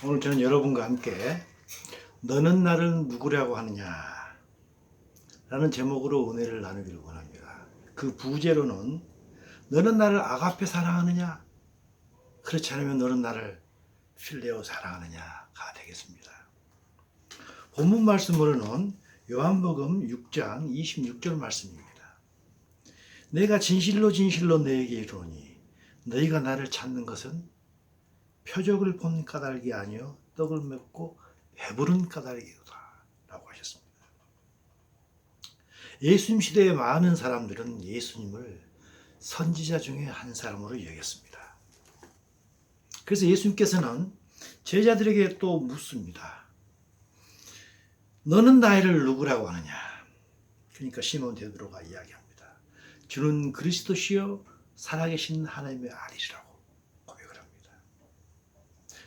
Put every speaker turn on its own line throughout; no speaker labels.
오늘 저는 여러분과 함께 너는 나를 누구라고 하느냐 라는 제목으로 은혜를 나누기를 원합니다. 그 부제로는 너는 나를 아가페 사랑하느냐, 그렇지 않으면 너는 나를 필레오 사랑하느냐가 되겠습니다. 본문 말씀으로는 요한복음 6장 26절 말씀입니다. 내가 진실로 진실로 너에게 이르노니 너희가 나를 찾는 것은 표적을 본 까닭이 아니요 떡을 먹고 배부른 까닭이로다 라고 하셨습니다. 예수님 시대의 많은 사람들은 예수님을 선지자 중에 한 사람으로 여겼습니다. 그래서 예수님께서는 제자들에게 또 묻습니다. 너는 나를 누구라고 하느냐? 그러니까 시몬 베드로가 이야기합니다. 주는 그리스도시요 살아계신 하나님의 아들이라고 고백을 합니다.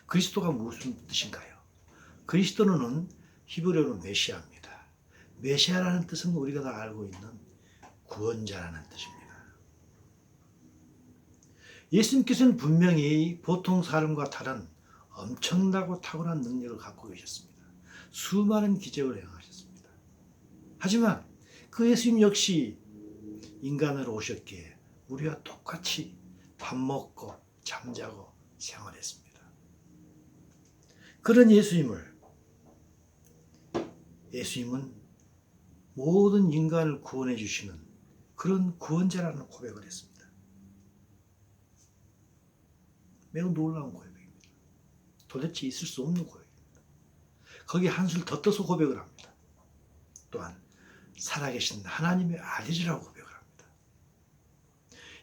그리스도가 무슨 뜻인가요? 그리스도는 히브리어로 메시아입니다. 메시아라는 뜻은 우리가 다 알고 있는 구원자라는 뜻입니다. 예수님께서는 분명히 보통 사람과 다른 엄청나고 탁월한 능력을 갖고 계셨습니다. 수많은 기적을 행하셨습니다. 하지만 그 예수님 역시 인간으로 오셨기에 우리와 똑같이 밥 먹고 잠자고 생활했습니다. 그런 예수님은 모든 인간을 구원해 주시는 그런 구원자라는 고백을 했습니다. 매우 놀라운 고백입니다. 도대체 있을 수 없는 고백입니다. 거기에 한술 더 떠서 고백을 합니다. 또한 살아계신 하나님의 아들이라고 고백을 합니다.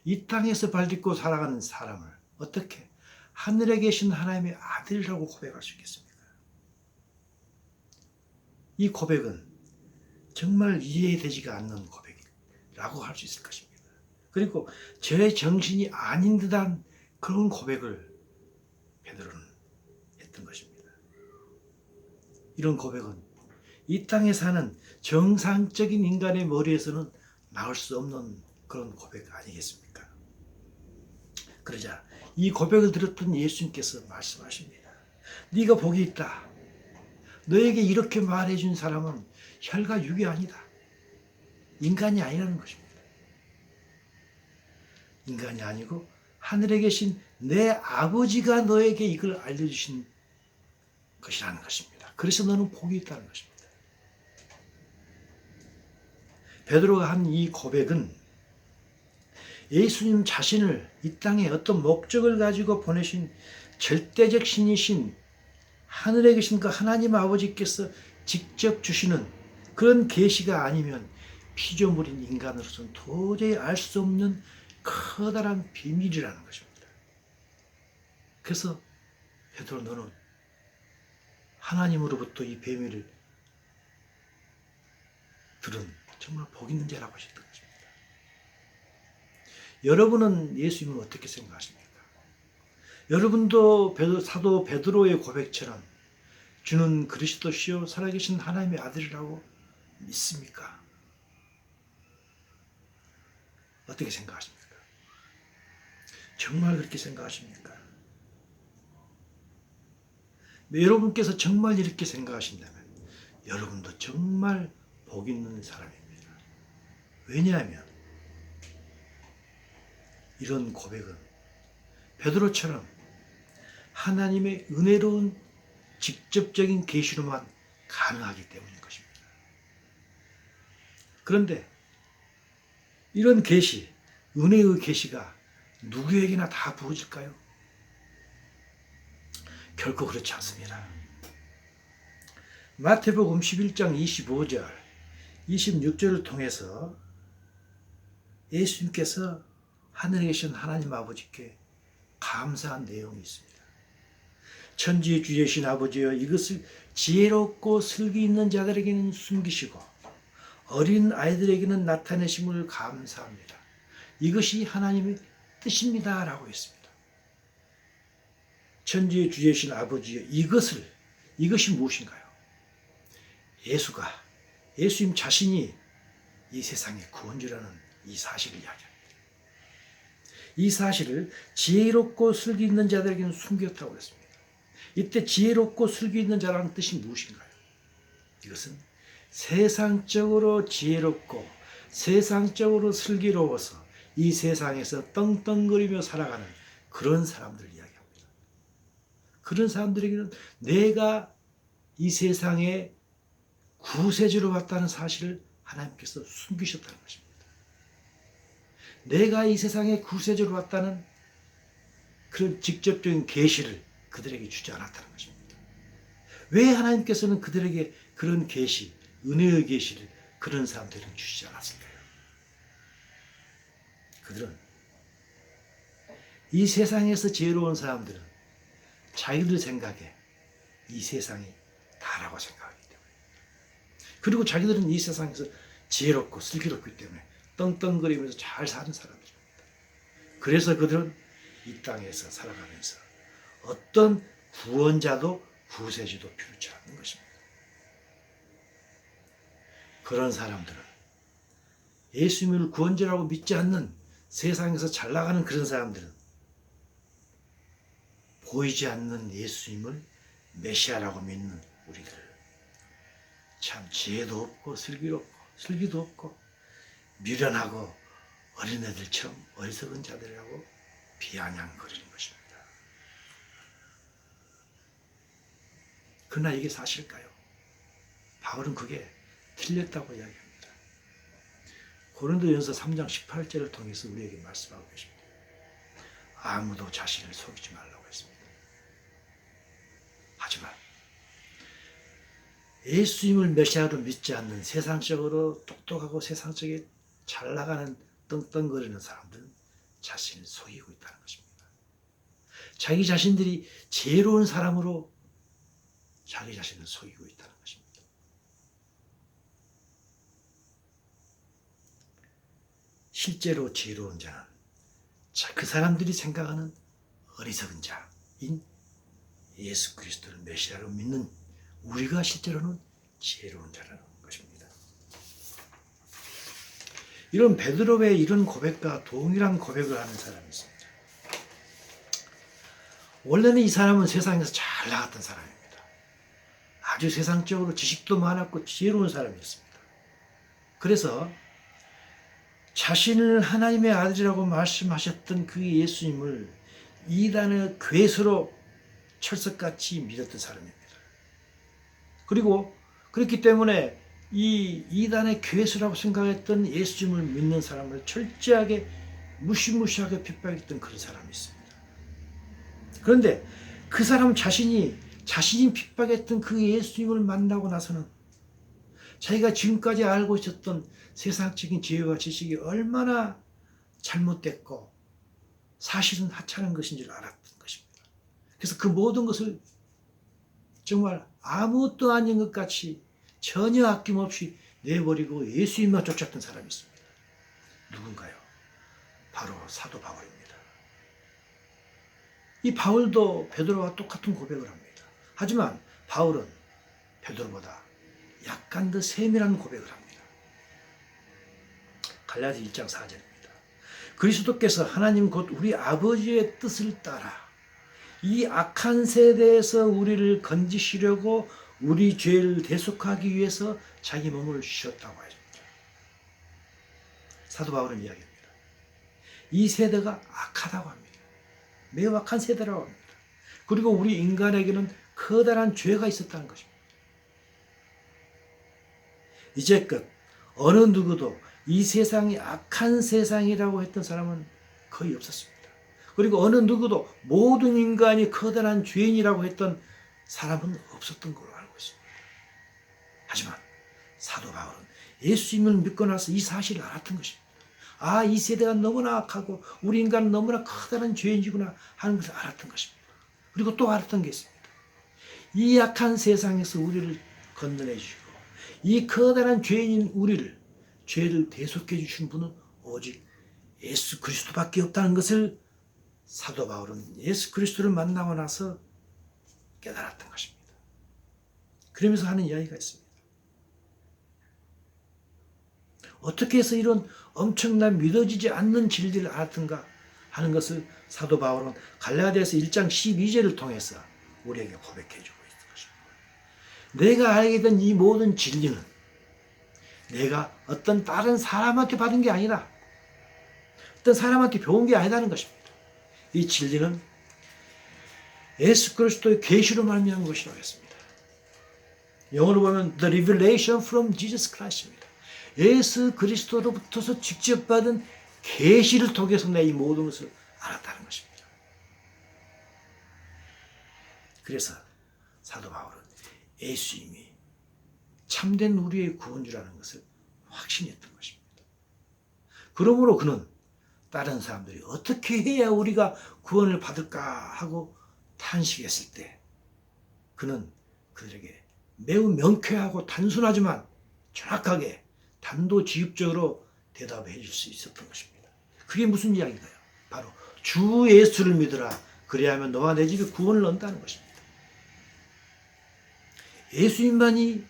이 땅에서 발딛고 살아가는 사람을 어떻게 하늘에 계신 하나님의 아들이라고 고백할 수 있겠습니까? 이 고백은 정말 이해되지가 않는 고백이라고 할 수 있을 것입니다. 그리고 제 정신이 아닌 듯한 그런 고백을 베드로는 했던 것입니다. 이런 고백은 이 땅에 사는 정상적인 인간의 머리에서는 나올 수 없는 그런 고백 아니겠습니까? 그러자 이 고백을 들었던 예수님께서 말씀하십니다. 네가 복이 있다. 너에게 이렇게 말해준 사람은 혈과 육이 아니다. 인간이 아니라는 것입니다. 인간이 아니고 하늘에 계신 내 아버지가 너에게 이걸 알려주신 것이라는 것입니다. 그래서 너는 복이 있다는 것입니다. 베드로가 한 이 고백은 예수님 자신을 이 땅에 어떤 목적을 가지고 보내신 절대적 신이신 하늘에 계신 그 하나님 아버지께서 직접 주시는 그런 계시가 아니면 피조물인 인간으로서는 도저히 알 수 없는 커다란 비밀이라는 것입니다. 그래서 베드로 너는 하나님으로부터 이 비밀을 들은 정말 복 있는 자라고 하셨던 것입니다. 여러분은 예수님을 어떻게 생각하십니까? 여러분도 사도 베드로의 고백처럼 주는 그리스도시요 살아계신 하나님의 아들이라고 믿습니까? 어떻게 생각하십니까? 정말 그렇게 생각하십니까? 여러분께서 정말 이렇게 생각하신다면 여러분도 정말 복 있는 사람입니다. 왜냐하면 이런 고백은 베드로처럼 하나님의 은혜로운 직접적인 계시로만 가능하기 때문인 것입니다. 그런데 이런 계시, 은혜의 계시가 누구에게나 다 부어질까요? 결코 그렇지 않습니다. 마태복음 11장 25절, 26절을 통해서 예수님께서 하늘에 계신 하나님 아버지께 감사한 내용이 있습니다. 천지의 주제신 아버지여, 이것을 지혜롭고 슬기 있는 자들에게는 숨기시고 어린 아이들에게는 나타내심을 감사합니다. 이것이 하나님의 뜻입니다 라고 했습니다. 천지의 주제신 아버지여, 이것이 무엇인가요? 예수님 자신이 이 세상의 구원주라는 이 사실을 이야기합니다. 이 사실을 지혜롭고 슬기 있는 자들에게는 숨겼다고 했습니다. 이때 지혜롭고 슬기 있는 자라는 뜻이 무엇인가요? 이것은 세상적으로 지혜롭고 세상적으로 슬기로워서 이 세상에서 떵떵거리며 살아가는 그런 사람들을 이야기합니다. 그런 사람들에게는 내가 이 세상에 구세주로 왔다는 사실을 하나님께서 숨기셨다는 것입니다. 내가 이 세상에 구세주로 왔다는 그런 직접적인 계시를 그들에게 주지 않았다는 것입니다. 왜 하나님께서는 그들에게 그런 계시, 은혜의 계시를 그런 사람들에게 주시지 않았을까요? 그들은 이 세상에서 지혜로운 사람들은 자기들 생각에 이 세상이 다라고 생각하기 때문에, 그리고 자기들은 이 세상에서 지혜롭고 슬기롭기 때문에 떵떵거리면서 잘 사는 사람들입니다. 그래서 그들은 이 땅에서 살아가면서 어떤 구원자도 구세주도 필요치 않는 것입니다. 그런 사람들은 예수님을 구원자라고 믿지 않는 세상에서 잘 나가는 그런 사람들은 보이지 않는 예수님을 메시아라고 믿는 우리들, 참 지혜도 없고 슬기도 없고 미련하고 어린애들처럼 어리석은 자들이라고 비아냥거리는 것입니다. 그러나 이게 사실일까요? 바울은 그게 틀렸다고 이야기합니다. 고린도전서 3장 18절을 통해서 우리에게 말씀하고 계십니다. 아무도 자신을 속이지 말라고 했습니다. 하지만 예수님을 메시아로 믿지 않는 세상적으로 똑똑하고 세상적에 잘 나가는 떵떵거리는 사람들은 자신을 속이고 있다는 것입니다. 자기 자신들이 지혜로운 사람으로 자기 자신을 속이고 있다는 것입니다. 실제로 지혜로운 자는 그 사람들이 생각하는 어리석은 자인 예수 그리스도를 메시아로 믿는 우리가 실제로는 지혜로운 자라는 것입니다. 이런 베드로의 이런 고백과 동일한 고백을 하는 사람이 있습니다. 원래는 이 사람은 세상에서 잘 나갔던 사람입니다. 아주 세상적으로 지식도 많았고 지혜로운 사람이었습니다. 그래서 자신을 하나님의 아들이라고 말씀하셨던 그 예수님을 이단의 괴수로 철석같이 믿었던 사람입니다. 그리고 그렇기 때문에 이 이단의 괴수라고 생각했던 예수님을 믿는 사람을 철저하게 무시무시하게 핍박했던 그런 사람이 있습니다. 그런데 그 사람 자신이 핍박했던 그 예수님을 만나고 나서는 자기가 지금까지 알고 있었던 세상적인 지혜와 지식이 얼마나 잘못됐고 사실은 하찮은 것인 줄 알았던 것입니다. 그래서 그 모든 것을 정말 아무것도 아닌 것 같이 전혀 아낌없이 내버리고 예수님만 쫓았던 사람이 있습니다. 누군가요? 바로 사도 바울입니다. 이 바울도 베드로와 똑같은 고백을 합니다. 하지만 바울은 베드로보다 약간 더 세밀한 고백을 합니다. 갈라디아 1장 4절입니다. 그리스도께서 하나님 곧 우리 아버지의 뜻을 따라 이 악한 세대에서 우리를 건지시려고 우리 죄를 대속하기 위해서 자기 몸을 주셨다고 하십니다. 사도 바울은 이야기합니다. 이 세대가 악하다고 합니다. 매우 악한 세대라고 합니다. 그리고 우리 인간에게는 커다란 죄가 있었다는 것입니다. 이제껏 어느 누구도 이 세상이 악한 세상이라고 했던 사람은 거의 없었습니다. 그리고 어느 누구도 모든 인간이 커다란 죄인이라고 했던 사람은 없었던 걸로 알고 있습니다. 하지만 사도 바울은 예수님을 믿고 나서 이 사실을 알았던 것입니다. 아, 이 세대가 너무나 악하고 우리 인간은 너무나 커다란 죄인이구나 하는 것을 알았던 것입니다. 그리고 또 알았던 게 있습니다. 이 악한 세상에서 우리를 건너내 주시고 이 커다란 죄인인 우리를 죄를 대속해 주신 분은 오직 예수 그리스도밖에 없다는 것을 사도 바울은 예수 그리스도를 만나고 나서 깨달았던 것입니다. 그러면서 하는 이야기가 있습니다. 어떻게 해서 이런 엄청난 믿어지지 않는 진리를 알았던가 하는 것을 사도 바울은 갈라디아서 1장 12절을 통해서 우리에게 고백해 주고 있는 것입니다. 내가 알게 된 이 모든 진리는 내가 어떤 다른 사람한테 받은 게 아니라 어떤 사람한테 배운 게 아니라는 것입니다. 이 진리는 예수 그리스도의 계시로 말미암은 것이라고 했습니다. 영어로 보면 The Revelation from Jesus Christ입니다. 예수 그리스도로부터서 직접 받은 계시를 통해서 내 이 모든 것을 알았다는 것입니다. 그래서 사도 바울은 예수님이 참된 우리의 구원주라는 것을 확신했던 것입니다. 그러므로 그는 다른 사람들이 어떻게 해야 우리가 구원을 받을까 하고 탄식했을 때 그는 그들에게 매우 명쾌하고 단순하지만 정확하게 단도직입적으로 대답해 줄 수 있었던 것입니다. 그게 무슨 이야기인가요? 바로 주 예수를 믿으라. 그래야만 너와 내 집에 구원을 얻는다는 것입니다. 예수님만이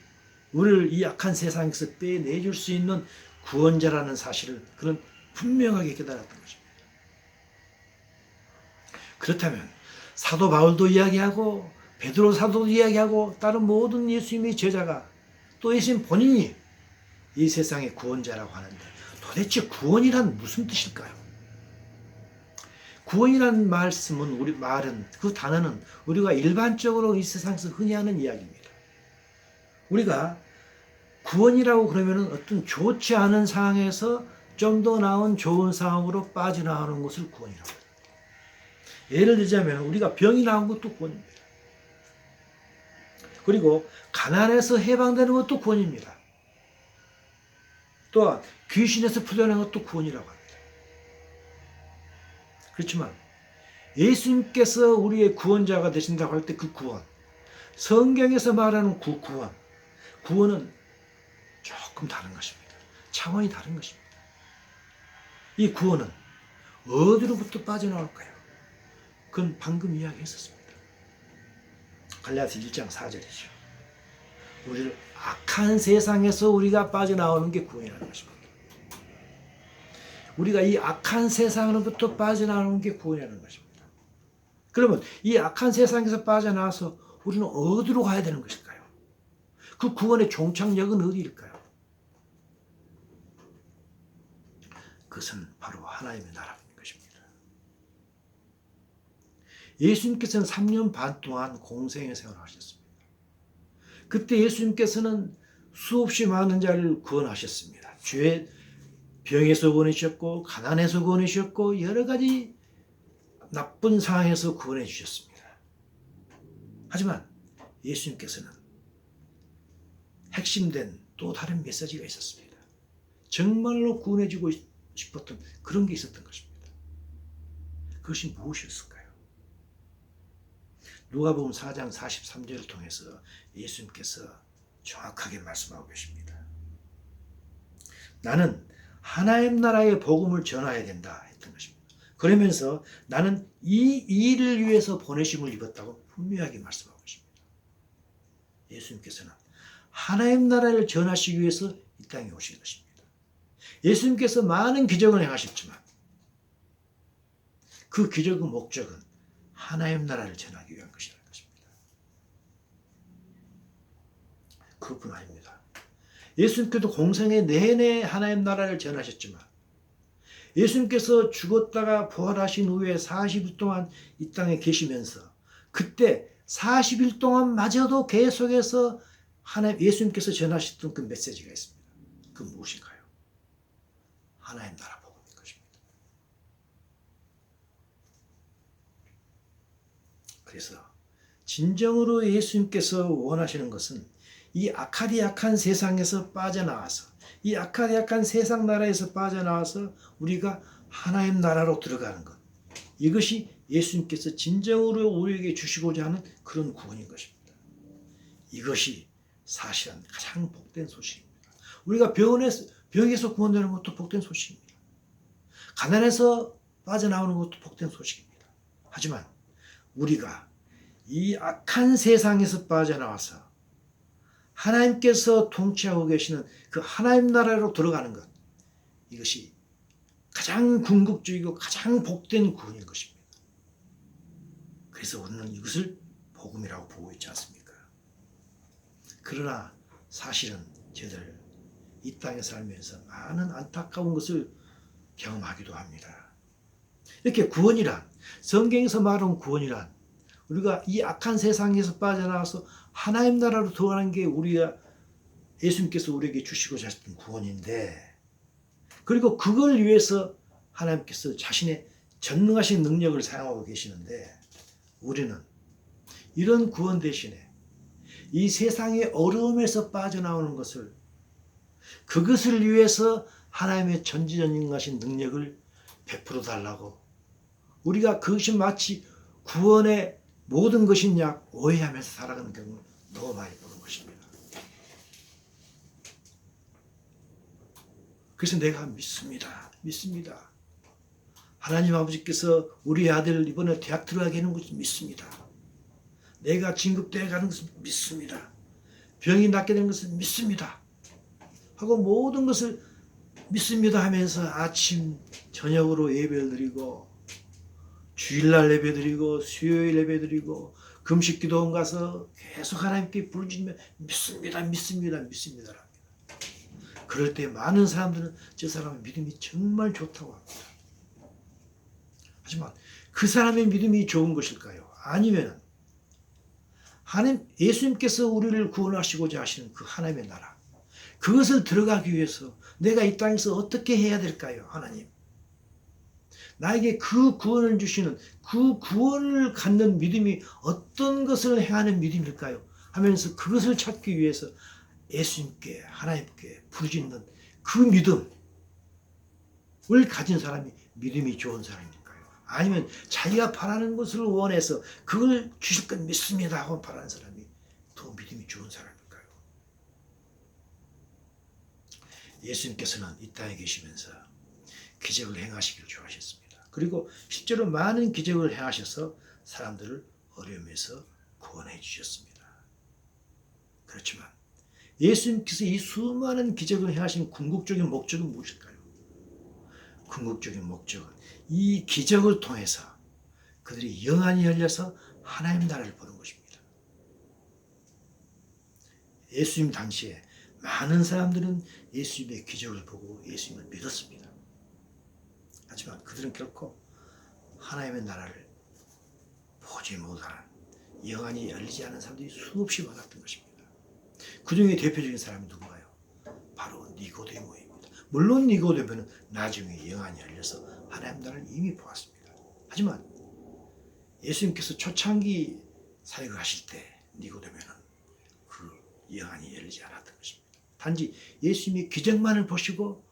우리를 이 악한 세상에서 빼내줄 수 있는 구원자라는 사실을 그는 분명하게 깨달았던 것입니다. 그렇다면 사도 바울도 이야기하고 베드로 사도도 이야기하고 다른 모든 예수님의 제자가 또 예수님 본인이 이 세상의 구원자라고 하는데 도대체 구원이란 무슨 뜻일까요? 구원이라는 말은 그 단어는 우리가 일반적으로 이 세상에서 흔히 하는 이야기입니다. 우리가 구원이라고 그러면 어떤 좋지 않은 상황에서 좀 더 나은 좋은 상황으로 빠져나가는 것을 구원이라고 합니다. 예를 들자면 우리가 병이 나온 것도 구원입니다. 그리고 가난에서 해방되는 것도 구원입니다. 또한 귀신에서 풀려나는 것도 구원이라고 합니다. 그렇지만 예수님께서 우리의 구원자가 되신다고 할 때 그 구원, 성경에서 말하는 그 구원은 조금 다른 것입니다. 차원이 다른 것입니다. 이 구원은 어디로부터 빠져나올까요? 그건 방금 이야기했었습니다. 갈라디아서 1장 4절이죠. 우리를 악한 세상에서 우리가 빠져나오는 게 구원이라는 것입니다. 우리가 이 악한 세상으로부터 빠져나오는 게 구원이라는 것입니다. 그러면 이 악한 세상에서 빠져나와서 우리는 어디로 가야 되는 것일까요? 그 구원의 종착역은 어디일까요? 그것은 바로 하나님의 나라인 것입니다. 예수님께서는 3년 반 동안 공생의 생활을 하셨습니다. 그때 예수님께서는 수없이 많은 자를 구원하셨습니다. 죄, 병에서 구원하셨고 가난에서 구원하셨고 여러 가지 나쁜 상황에서 구원해 주셨습니다. 하지만 예수님께서는 핵심된 또 다른 메시지가 있었습니다. 정말로 구원해 주고 싶었던 그런 게 있었던 것입니다. 그것이 무엇이었을까요? 누가복음 4장 43절을 통해서 예수님께서 정확하게 말씀하고 계십니다. 나는 하나님 나라의 복음을 전해야 된다 했던 것입니다. 그러면서 나는 이 일을 위해서 보내심을 입었다고 분명하게 말씀하고 계십니다. 예수님께서는 하나님 나라를 전하시기 위해서 이 땅에 오신 것입니다. 예수님께서 많은 기적을 행하셨지만 그 기적의 목적은 하나님 나라를 전하기 위한 것이라는 것입니다. 그것뿐 아닙니다. 예수님께서 공생의 내내 하나님 나라를 전하셨지만 예수님께서 죽었다가 부활하신 후에 40일 동안 이 땅에 계시면서 그때 40일 동안마저도 계속해서 예수님께서 전하셨던 그 메시지가 있습니다. 그 무엇인가요? 하나님 나라 복음인 것입니다. 그래서 진정으로 예수님께서 원하시는 것은 이 악한 세상에서 빠져나와서 이 악한 세상 나라에서 빠져나와서 우리가 하나님 나라로 들어가는 것. 이것이 예수님께서 진정으로 우리에게 주시고자 하는 그런 구원인 것입니다. 이것이 사실은 가장 복된 소식입니다. 우리가 병에서 구원되는 것도 복된 소식입니다. 가난에서 빠져나오는 것도 복된 소식입니다. 하지만 우리가 이 악한 세상에서 빠져나와서 하나님께서 통치하고 계시는 그 하나님 나라로 들어가는 것, 이것이 가장 궁극적이고 가장 복된 구원인 것입니다. 그래서 우리는 이것을 복음이라고 보고 있지 않습니까? 그러나 사실은 저들 이 땅에 살면서 많은 안타까운 것을 경험하기도 합니다. 이렇게 구원이란, 성경에서 말하는 구원이란 우리가 이 악한 세상에서 빠져나와서 하나님 나라로 들어가는 게 우리가 예수님께서 우리에게 주시고자 하셨던 구원인데, 그리고 그걸 위해서 하나님께서 자신의 전능하신 능력을 사용하고 계시는데, 우리는 이런 구원 대신에 이 세상의 어려움에서 빠져나오는 것을, 그것을 위해서 하나님의 전지전능하신 능력을 베풀어 달라고, 우리가 그것이 마치 구원의 모든 것이냐 오해하면서 살아가는 경우를 너무 많이 보는 것입니다. 그래서 내가 믿습니다. 하나님 아버지께서 우리 아들 이번에 대학 들어가게 하는 것을 믿습니다. 내가 진급대에 가는 것을 믿습니다. 병이 낫게 되는 것을 믿습니다. 하고 모든 것을 믿습니다 하면서 아침 저녁으로 예배를 드리고, 주일날 예배 드리고, 수요일 예배 드리고, 금식 기도원 가서 계속 하나님께 부르짖으며 믿습니다. 그럴 때 많은 사람들은 저 사람의 믿음이 정말 좋다고 합니다. 하지만 그 사람의 믿음이 좋은 것일까요? 아니면 하나님, 예수님께서 우리를 구원하시고자 하시는 그 하나님의 나라, 그것을 들어가기 위해서 내가 이 땅에서 어떻게 해야 될까요? 하나님, 나에게 그 구원을 주시는, 그 구원을 갖는 믿음이 어떤 것을 행하는 믿음일까요? 하면서 그것을 찾기 위해서 예수님께, 하나님께 부르짖는 그 믿음을 가진 사람이 믿음이 좋은 사람일까요? 아니면 자기가 바라는 것을 원해서 그걸 주실 건 믿습니다 하고 바라는 사람이 더 믿음이 좋은 사람일까요? 예수님께서는 이 땅에 계시면서 기적을 행하시기를 좋아하셨습니다. 그리고 실제로 많은 기적을 행하셔서 사람들을 어려움에서 구원해 주셨습니다. 그렇지만 예수님께서 이 수많은 기적을 행하신 궁극적인 목적은 무엇일까요? 궁극적인 목적은 이 기적을 통해서 그들이 영안이 열려서 하나님 나라를 보는 것입니다. 예수님 당시에 많은 사람들은 예수님의 기적을 보고 예수님을 믿었습니다. 하지만 그들은 결코 하나님의 나라를 보지 못하는, 영안이 열리지 않은 사람들이 수없이 많았던 것입니다. 그 중에 대표적인 사람이 누군가요? 바로 니고데모입니다. 물론 니고데모는 나중에 영안이 열려서 하나님 나라를 이미 보았습니다. 하지만 예수님께서 초창기 사역을 하실 때 니고데모는 그 영안이 열리지 않았던 것입니다. 단지 예수님이 기적만을 보시고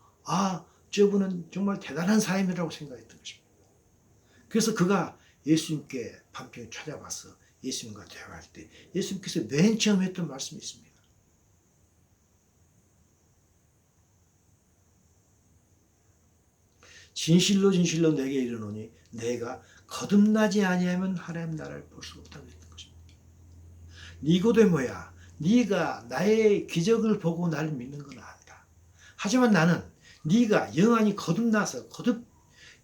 저분은 정말 대단한 사람이라고 생각했던 것입니다. 그래서 그가 예수님께 밤중에 찾아와서 예수님과 대화할 때 예수님께서 맨 처음 했던 말씀이 있습니다. 진실로 내게 이르노니 내가 거듭나지 아니하면 하나님 나라를 볼 수 없다고 했던 것입니다. 니고데모야, 네가 나의 기적을 보고 나를 믿는 건 안다. 하지만 나는 네가 영안이 거듭나서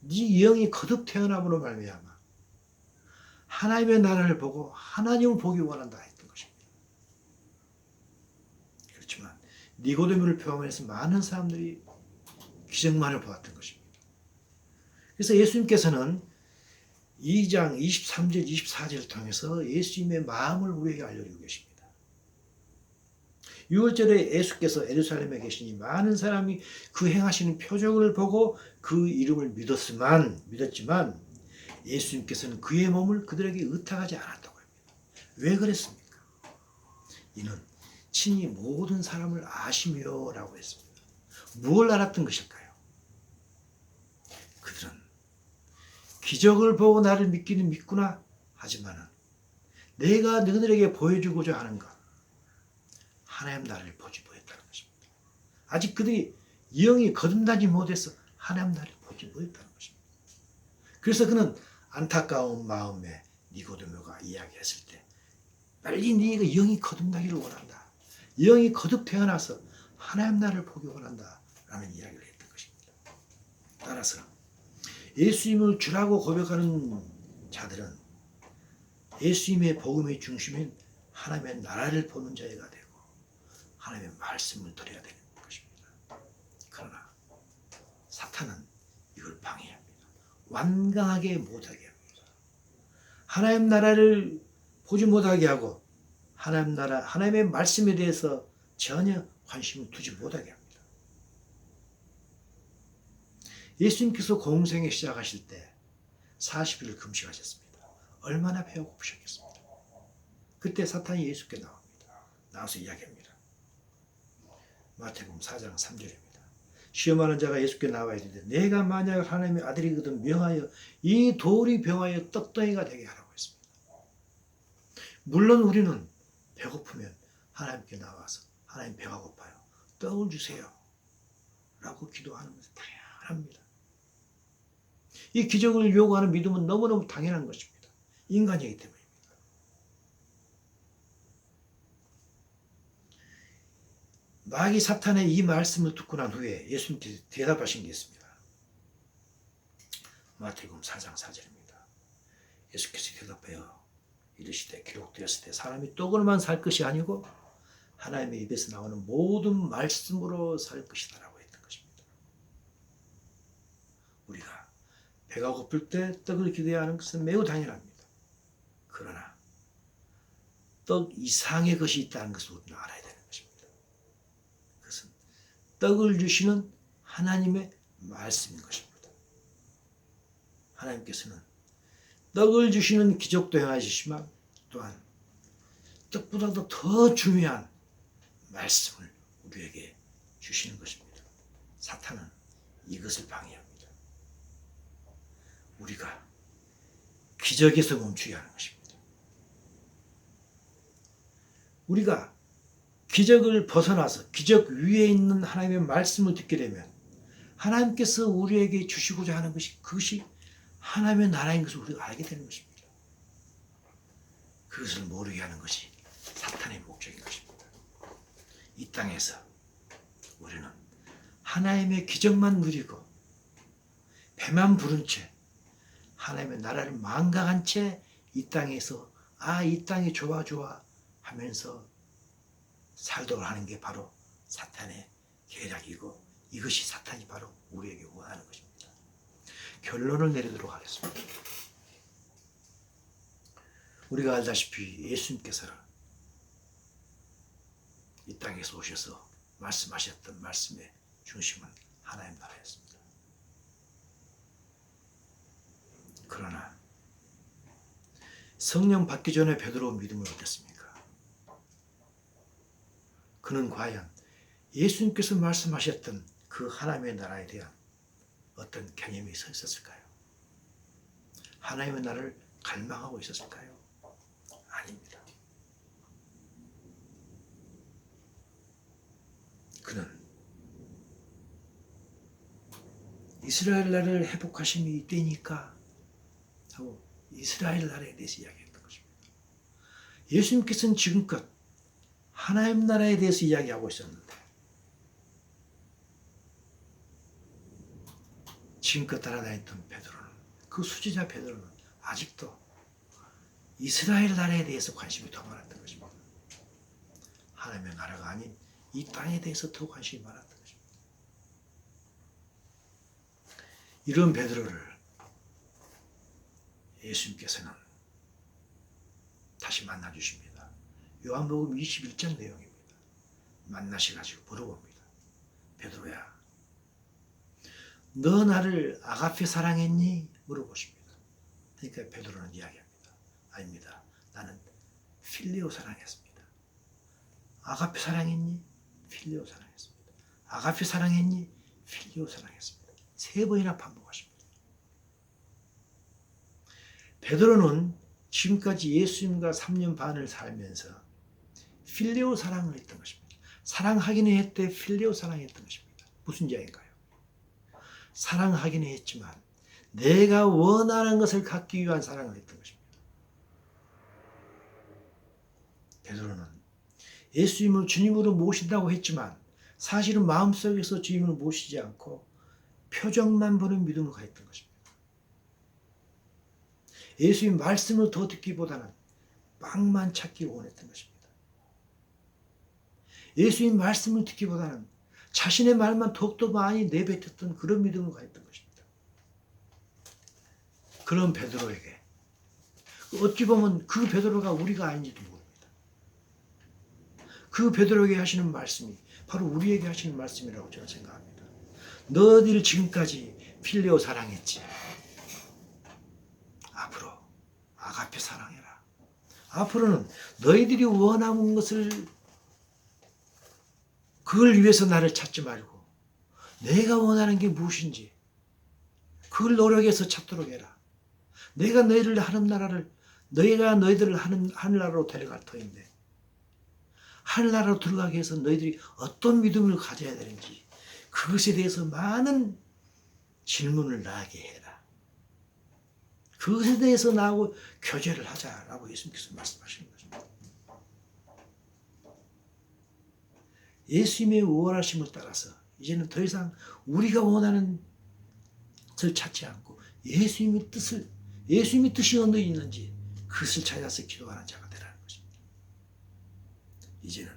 네 영이 거듭 태어남으로 말미암아 하나님의 나라를 보고 하나님을 보기 원한다 했던 것입니다. 그렇지만 니고데모를 포함해서 많은 사람들이 기적만을 보았던 것입니다. 그래서 예수님께서는 2장 23절 24절을 통해서 예수님의 마음을 우리에게 알려주고 계십니다. 6월절에 예수께서 예루살렘에 계시니 많은 사람이 그 행하시는 표적을 보고 그 이름을 믿었지만 예수님께서는 그의 몸을 그들에게 의탁하지 않았다고 합니다. 왜 그랬습니까? 이는 친히 모든 사람을 아시며라고 했습니다. 무엇을 알았던 것일까요? 그들은 기적을 보고 나를 믿기는 믿구나 하지만은 내가 너희들에게 보여주고자 하는 것, 하나님 나라를 보지 못했다는 것입니다. 아직 그들이 영이 거듭나지 못해서 하나님 나라를 보지 못했다는 것입니다. 그래서 그는 안타까운 마음에 니고데모가 이야기했을 때 빨리 네가 영이 거듭나기를 원한다. 영이 거듭 태어나서 하나님 나라를 보기 원한다. 라는 이야기를 했던 것입니다. 따라서 예수님을 주라고 고백하는 자들은 예수님의 복음의 중심인 하나님의 나라를 보는 자가 되고 하나님의 말씀을 드려야 되는 것입니다. 그러나 사탄은 이걸 방해합니다. 완강하게 못하게 합니다. 하나님 나라를 보지 못하게 하고 하나님 나라, 하나님의 말씀에 대해서 전혀 관심을 두지 못하게 합니다. 예수님께서 공생에 시작하실 때 40일을 금식하셨습니다. 얼마나 배가 고프셨겠습니까? 그때 사탄이 예수께 나옵니다. 나와서 이야기합니다. 마태복음 4장 3절입니다. 시험하는 자가 예수께 나와야 되는데 내가 만약 하나님의 아들이거든 명하여 이 돌이 병하여 떡덩이가 되게 하라고 했습니다. 물론 우리는 배고프면 하나님께 나와서 하나님 배가 고파요. 떡을 주세요. 라고 기도하는 것은 당연합니다. 이 기적을 요구하는 믿음은 너무너무 당연한 것입니다. 인간이기 때문입니다. 마귀 사탄의 이 말씀을 듣고 난 후에 예수님께서 대답하신 게 있습니다. 마태복음 4장 4절입니다. 예수께서 대답하여 이르시되 기록되었을 때 사람이 떡으로만 살 것이 아니고 하나님의 입에서 나오는 모든 말씀으로 살 것이다 라고 했던 것입니다. 우리가 배가 고플 때 떡을 기대해야 하는 것은 매우 당연합니다. 그러나 떡 이상의 것이 있다는 것을 우리는 알아야 되는 것입니다. 그것은 떡을 주시는 하나님의 말씀인 것입니다. 하나님께서는 떡을 주시는 기적도 행하시지만 또한 떡보다도 더 중요한 말씀을 우리에게 주시는 것입니다. 사탄은 이것을 방해합니다. 우리가 기적에서 멈추게 하는 것입니다. 우리가 기적을 벗어나서 기적 위에 있는 하나님의 말씀을 듣게 되면 하나님께서 우리에게 주시고자 하는 그것이 하나님의 나라인 것을 우리가 알게 되는 것입니다. 그것을 모르게 하는 것이 사탄의 목적인 것입니다. 이 땅에서 우리는 하나님의 기적만 누리고 배만 부른 채 하나님의 나라를 망각한 채 이 땅에서 이 땅이 좋아 하면서 살도록 하는 게 바로 사탄의 계략이고 이것이 사탄이 바로 우리에게 원하는 것입니다. 결론을 내리도록 하겠습니다. 우리가 알다시피 예수님께서는 이 땅에서 오셔서 말씀하셨던 말씀의 중심은 하나님 나라였습니다. 그러나 성령 받기 전에 베드로 믿음을 어땠습니까? 그는 과연 예수님께서 말씀하셨던 그 하나님의 나라에 대한 어떤 개념이 있었을까요? 하나님의 나라를 갈망하고 있었을까요? 아닙니다. 그는 이스라엘 나라를 회복하심이 이때니까 하고 이스라엘 나라에 대해서 이야기했던 것입니다. 예수님께서는 지금껏 하나님 나라에 대해서 이야기하고 있었는데 지금껏 따라다녔던 베드로는 그 수지자 베드로는 아직도 이스라엘 나라에 대해서 관심이 더 많았던 것입니다. 하나님의 나라가 아닌 이 땅에 대해서 더 관심이 많았던 것입니다. 이런 베드로를 예수님께서는 다시 만나주십니다. 요한복음 21장 내용입니다. 만나셔가지고 물어봅니다. 베드로야, 너 나를 아가페 사랑했니? 물어보십니다. 그러니까 베드로는 이야기합니다. 아닙니다. 나는 필레오 사랑했습니다. 아가페 사랑했니? 필레오 사랑했습니다. 아가페 사랑했니? 필레오 사랑했습니다. 3번이나 반복하십니다. 베드로는 지금까지 예수님과 3년 반을 살면서 필레오 사랑을 했던 것입니다. 사랑하기는 했대 필레오 사랑했던 것입니다. 무슨 이야기인가요? 사랑하기는 했지만 내가 원하는 것을 갖기 위한 사랑을 했던 것입니다. 베드로는 예수님을 주님으로 모신다고 했지만 사실은 마음속에서 주님을 모시지 않고 표정만 보는 믿음으로 가했던 것입니다. 예수님 말씀을 더 듣기보다는 빵만 찾기 원했던 것입니다. 예수님 말씀을 듣기보다는 자신의 말만 더욱더 많이 내뱉었던 그런 믿음을 가졌던 것입니다. 그런 베드로에게 어찌 보면 그 베드로가 우리가 아닌지도 모릅니다. 그 베드로에게 하시는 말씀이 바로 우리에게 하시는 말씀이라고 저는 생각합니다. 너희를 지금까지 필레오 사랑했지. 앞으로 아가페 사랑해라. 앞으로는 너희들이 원하는 것을 그걸 위해서 나를 찾지 말고 내가 원하는 게 무엇인지 그걸 노력해서 찾도록 해라. 내가 너희를 너희들을 하늘나라로 데려갈 터인데 하늘나라로 들어가기 위해서 너희들이 어떤 믿음을 가져야 되는지 그것에 대해서 많은 질문을 나에게 해라. 그것에 대해서 나하고 교제를 하자라고 예수님께서 말씀하시는 것입니다. 예수님의 원하심을 따라서 이제는 더 이상 우리가 원하는 것을 찾지 않고 예수님의 뜻이 어디 있는지 그것을 찾아서 기도하는 자가 되라는 것입니다. 이제는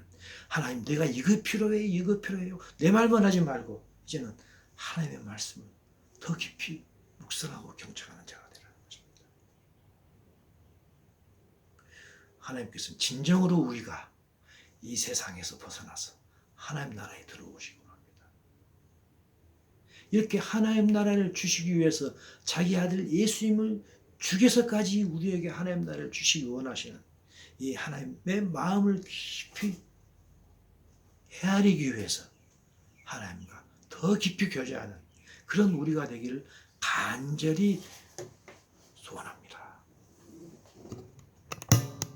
하나님 내가 이거 필요해요. 내 말만 하지 말고 이제는 하나님의 말씀을 더 깊이 묵상하고 경청하는 자가 되라는 것입니다. 하나님께서는 진정으로 우리가 이 세상에서 벗어나서 하나님 나라에 들어오시기 원합니다. 이렇게 하나님 나라를 주시기 위해서 자기 아들 예수님을 죽여서까지 우리에게 하나님 나라를 주시기 원하시는 이 하나님의 마음을 깊이 헤아리기 위해서 하나님과 더 깊이 교제하는 그런 우리가 되기를 간절히 소원합니다.